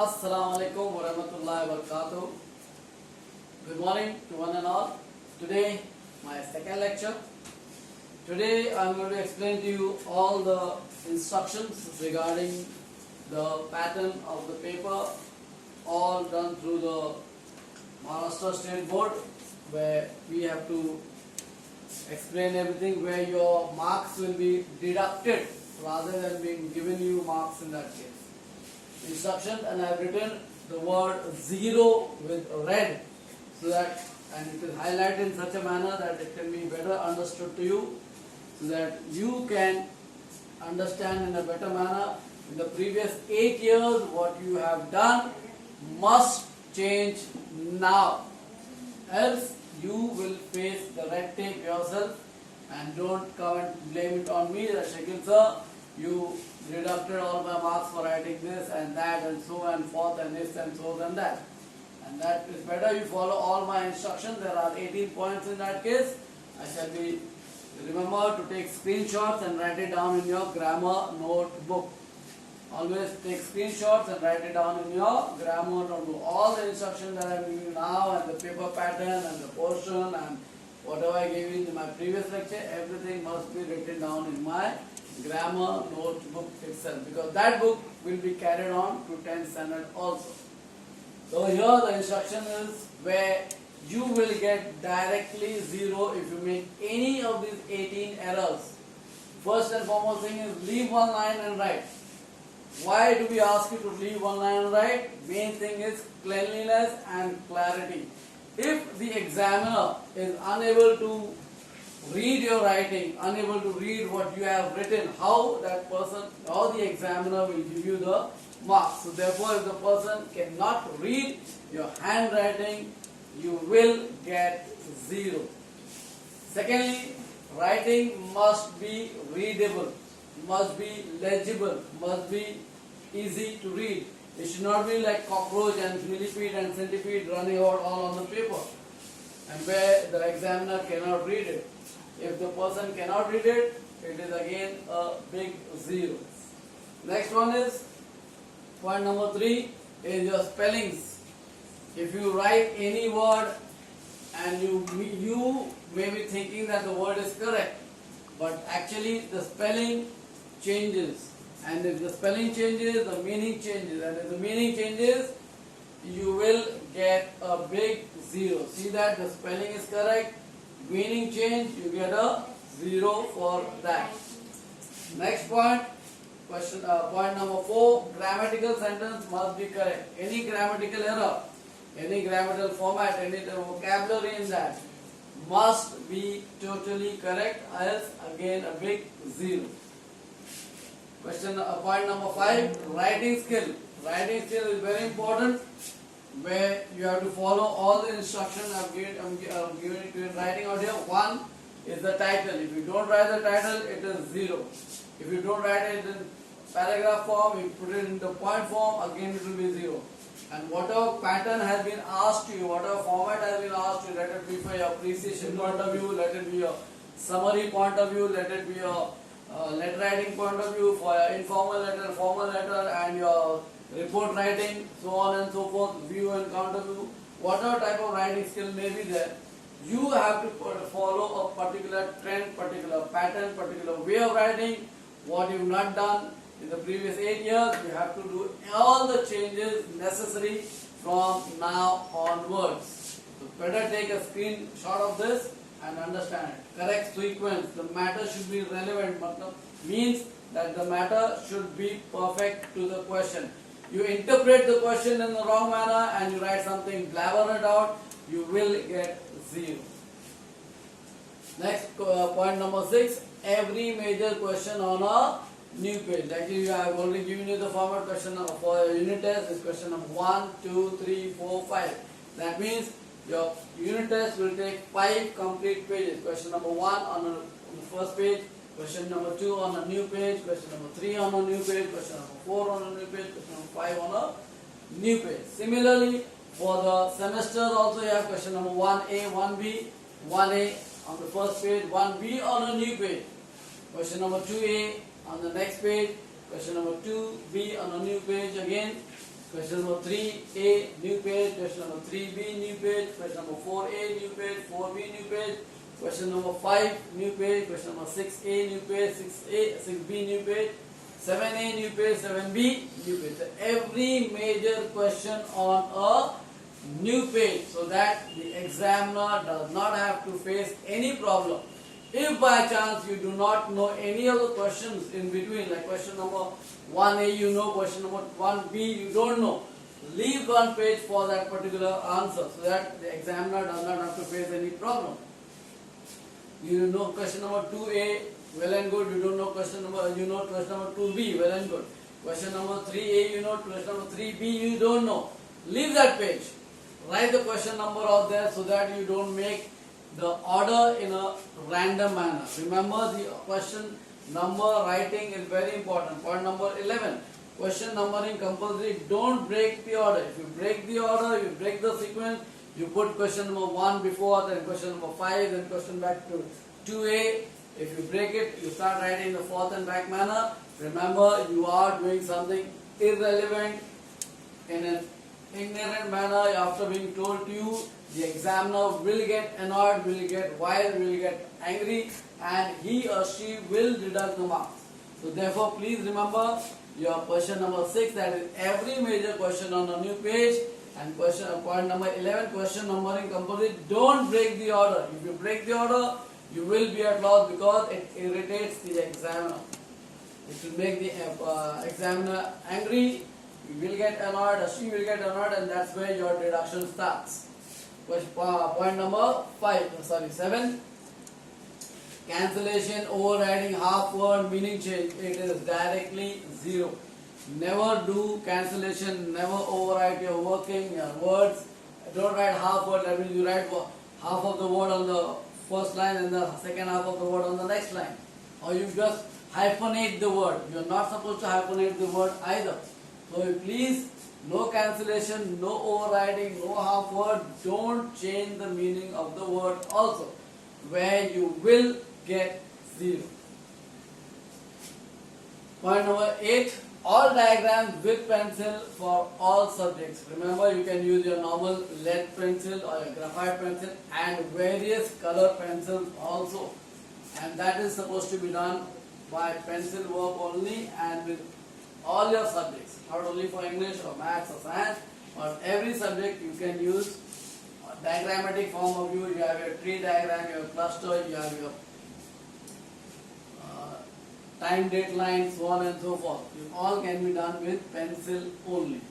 Assalamu alaikum wa rahmatullahi wa barakatuh. Good morning to one and all. Today, my second lecture. Today, I am going to explain to you all the instructions regarding the pattern of the paper, all done through the Maharashtra State Board, where we have to explain everything, where your marks will be deducted rather than being given you marks in that case. Instruction, and I have written the word zero with red so that, and it is highlighted in such a manner that it can be better understood to you, so that you can understand in a better manner. In the previous 8 years what you have done must change now, else you will face the red tape yourself, and don't come and blame it on me that Shakil sir, you deducted all my marks for writing this and that and so and forth and this and so and that. And that is better you follow all my instructions. There are 18 points in that case. I shall be, remember to take screenshots and write it down in your grammar notebook. Always take screenshots and write it down in your grammar notebook. All the instructions that I am giving you now, and the paper pattern and the portion and whatever I gave you in my previous lecture, everything must be written down in my grammar notebook itself, because that book will be carried on to 10th standard also. So here the instruction is where you will get directly zero if you make any of these 18 errors. First and foremost thing is leave one line and write. Why do we ask you to leave one line and write? Main thing is cleanliness and clarity. If the examiner is unable to read your writing, unable to read what you have written, how that person or the examiner will give you the marks. So therefore, if the person cannot read your handwriting, you will get zero. Secondly, writing must be readable, must be legible, must be easy to read. It should not be like cockroach and millipede and centipede running out all on the paper, and where the examiner cannot read it. If the person cannot read it, it is again a big zero. Next one is, point number 3 is your spellings. If you write any word and you may be thinking that the word is correct, but actually the spelling changes. And if the spelling changes, the meaning changes. And if the meaning changes, you will get a big zero. See that the spelling is correct, meaning change, you get a zero for that. Next point, point number 4, grammatical sentence must be correct. Any grammatical error, any grammatical format, any vocabulary in that must be totally correct, else again a big zero. Point number 5, writing skill. Writing skill is very important, where you have to follow all the instructions I am giving it to you in writing out here. 1 is the title. If you don't write the title, it is 0. If you don't write it in paragraph form, you put it in the point form, again it will be 0. And whatever pattern has been asked to you, whatever format has been asked to you, let it be for your appreciation point of view, let it be your summary point of view, let it be your letter writing point of view, for your informal letter, formal letter, and your report writing, so on and so forth, view and counter view, whatever type of writing skill may be there, you have to follow a particular trend, particular pattern, particular way of writing. What you have not done in the previous 8 years, you have to do all the changes necessary from now onwards. So better take a screenshot of this and understand it. Correct sequence, the matter should be relevant, means that the matter should be perfect to the question. You interpret the question in the wrong manner and you write something, blabber it out, you will get zero. Next, point number 6, every major question on a new page. Actually, I have already given you the format question for unit test. Is question number 1, 2, 3, 4, 5. That means your unit test will take 5 complete pages. Question number 1 on the first page, question number 2 on a new page, question number 3 on a new page, question number 4 on a new page, question number 5 on a new page. Similarly, for the semester also you have question number 1A, 1B, 1A on the first page, 1B on a new page, question number 2A on the next page, question number 2B on a new page again, Question number 3A, new page. Question number 3B, new page. Question number 4A, new page. 4B, new page. Question number 5, new page. Question number 6A, new page. 6B, new page. 7A, new page. 7B, new page. So every major question on a new page, so that the examiner does not have to face any problem. If by chance you do not know any of the questions in between, like question number 1A you know, question number 1B you don't know, leave one page for that particular answer, so that the examiner does not have to face any problem. You know question number 2A, well and good. You don't know question number, you know question number 2B, well and good. Question number 3A you know, question number 3B you don't know. Leave that page. Write the question number out there, so that you don't make the order in a random manner. Remember, the question number writing is very important. Point number 11. Question numbering compulsory. Don't break the order. If you break the order, you break the sequence, you put question number 1 before, then question number 5, then question back to 2A. If you break it, you start writing in the forth and back manner. Remember, you are doing something irrelevant in an ignorant manner after being told to you. The examiner will get annoyed, will get wild, will get angry, and he or she will deduct the marks. So therefore, please remember your question number 6, that is every major question on a new page, and point number 11, question numbering compulsory. Don't break the order. If you break the order, you will be at loss, because it irritates the examiner. It will make the examiner angry. You will get annoyed, or she will get annoyed, and that's where your deduction starts. Point number 7. Cancellation, overriding, half word, meaning change. It is directly 0. Never do cancellation, never overwrite your working, your words. Don't write half word, that means you write half of the word on the first line and the second half of the word on the next line. Or you just hyphenate the word. You are not supposed to hyphenate the word either. So please, no cancellation, no overriding, no half word. Don't change the meaning of the word also, where you will get 0. Point number 8. All diagrams with pencil for all subjects. Remember, you can use your normal lead pencil or your graphite pencil and various color pencils also. And that is supposed to be done by pencil work only, and with all your subjects, not only for English or maths or science, but every subject you can use a diagrammatic form of view. You have your tree diagram, your cluster, you have your time, date line, so on and so forth. It all can be done with pencil only.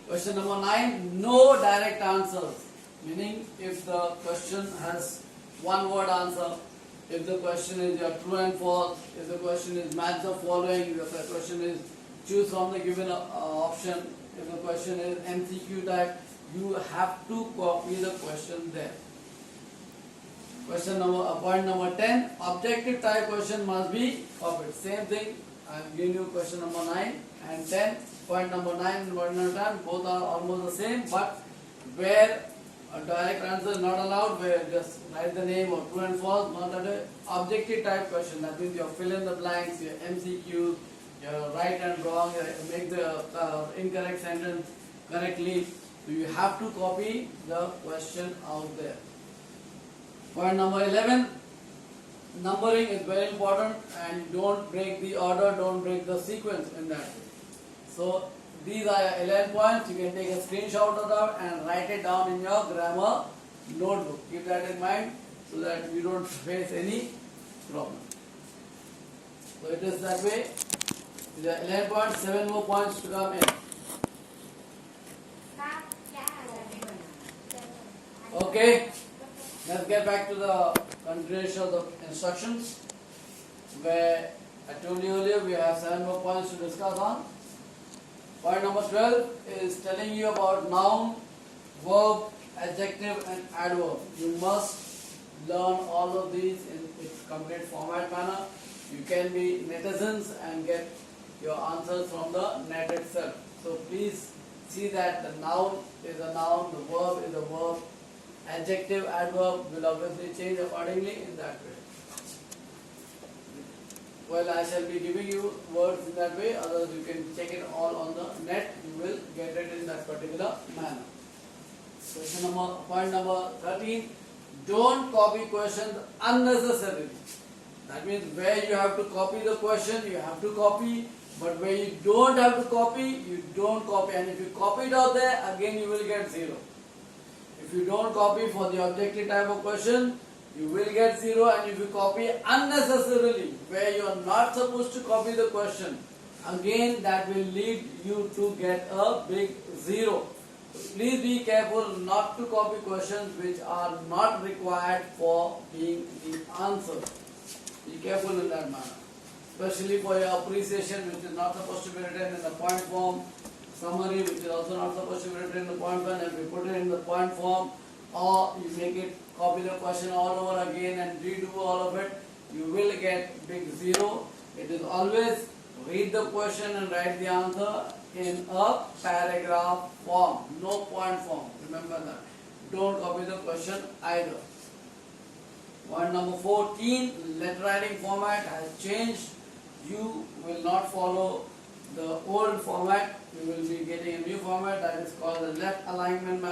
Question number 9, no direct answers. Meaning, if the question has one word answer, if the question is your true and false, if the question is match the following, if the question is choose from the given option, if the question is MCQ type, you have to copy the question there. Point number 10, objective type question must be copied. Same thing, I am giving you question number 9 and 10. Point number 9 and point number 10, both are almost the same, but where a direct answer is not allowed, where just write the name or true and false, not an objective type question. That means you fill in the blanks, your MCQs, your right and wrong, make the incorrect sentence correctly. So you have to copy the question out there. Point number 11, numbering is very important, and don't break the order, don't break the sequence in that way. So these are your 11 points. You can take a screenshot of that and write it down in your grammar notebook. Keep that in mind so that you don't face any problem. So it is that way. These are 11 points, 7 more points to come in. Okay. Let's get back to the continuation of the instructions, where I told you earlier we have 7 more points to discuss on. Point number 12 is telling you about noun, verb, adjective and adverb. You must learn all of these in its complete format manner. You can be netizens and get your answers from the net itself. So please see that the noun is a noun, the verb is a verb. Adjective, adverb will obviously change accordingly in that way. Well, I shall be giving you words in that way, otherwise you can check it all on the net, you will get that particular manner. Point number 13, don't copy questions unnecessarily. That means where you have to copy the question, you have to copy, but where you don't have to copy, you don't copy. And if you copy it out there, again you will get 0. If you don't copy for the objective type of question, you will get 0. And if you copy unnecessarily, where you are not supposed to copy the question, again that will lead you to get a big 0. Please be careful not to copy questions which are not required for being the answer. Be careful in that manner. Especially for your appreciation, which is not supposed to be written in the point form. Summary, which is also not supposed to be written in the point form. If you put it in the point form, or you make it, copy the question all over again and redo all of it, you will get big 0. It is always read the question and write the answer in a paragraph form, no point form. Remember that. Don't copy the question either. Point number 14, letter writing format has changed. You will not follow the old format. You will be getting a new format that is called the left alignment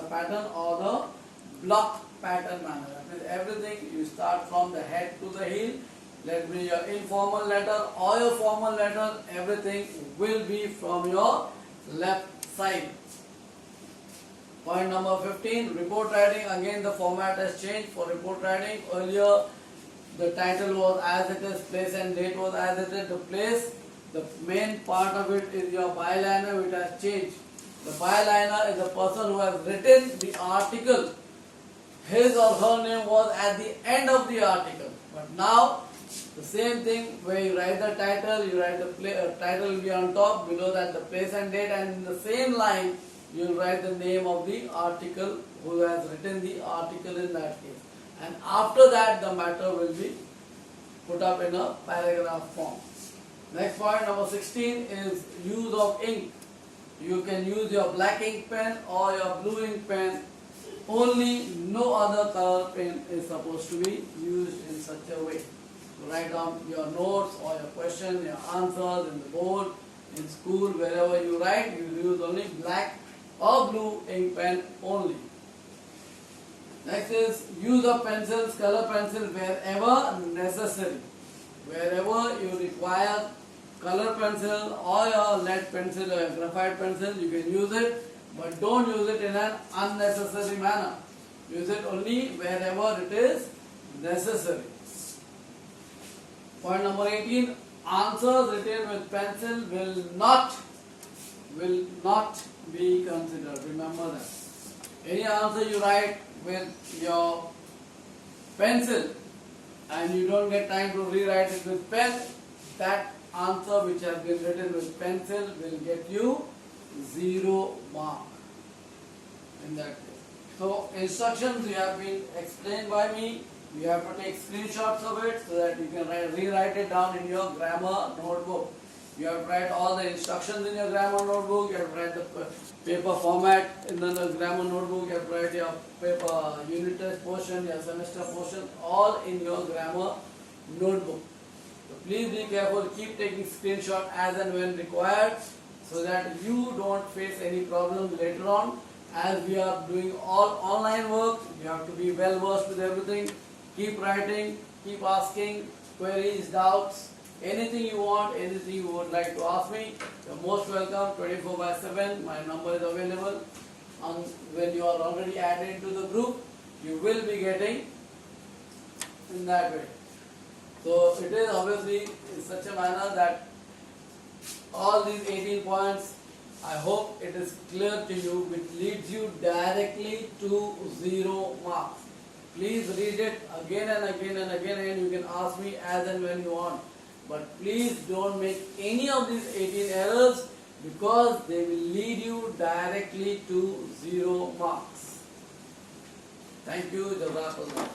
pattern or the block pattern manner. That means everything you start from the head to the heel. Let me your informal letter or your formal letter, everything will be from your left side. Point number 15, report writing. Again the format has changed for report writing. Earlier the title was as it is, place and date was as it is. The place, the main part of it is your byliner, which has changed. The byliner is the person who has written the article. His or her name was at the end of the article. But now the same thing, where you write the title, you write the title will be on top, below that the place and date, and in the same line you will write the name of the article, who has written the article in that case. And after that the matter will be put up in a paragraph form. Next point, number 16, is use of ink. You can use your black ink pen or your blue ink pen. Only no other color pen is supposed to be used in such a way. Write down your notes or your question, your answers in the board, in school, wherever you write, you use only black or blue ink pen only. Next is use of pencils, color pencils wherever necessary. Wherever you require color pencil or your lead pencil or your graphite pencil, you can use it, but don't use it in an unnecessary manner. Use it only wherever it is necessary. Point number 18, answers written with pencil will not be considered. Remember that. Any answer you write with your pencil and you don't get time to rewrite it with pen, that answer which has been written with pencil will get you 0 mark in that case. So instructions you have been explained by me. You have to take screenshots of it so that you can rewrite it down in your grammar notebook. You have to write all the instructions in your grammar notebook. You have to write the paper format in the grammar notebook. You have to write your paper unit test portion, your semester portion, all in your grammar notebook. So please be careful. Keep taking screenshot as and when required so that you don't face any problem later on. As we are doing all online work, you have to be well versed with everything. Keep writing, keep asking queries, doubts, anything you want, anything you would like to ask me. You're most welcome, 24/7. My number is available. When you are already added into the group, you will be getting in that way. So it is obviously in such a manner that all these 18 points, I hope it is clear to you, which leads you directly to 0 marks. Please read it again and again and again, and you can ask me as and when you want. But please don't make any of these 18 errors, because they will lead you directly to 0 marks. Thank you. Jazakallah.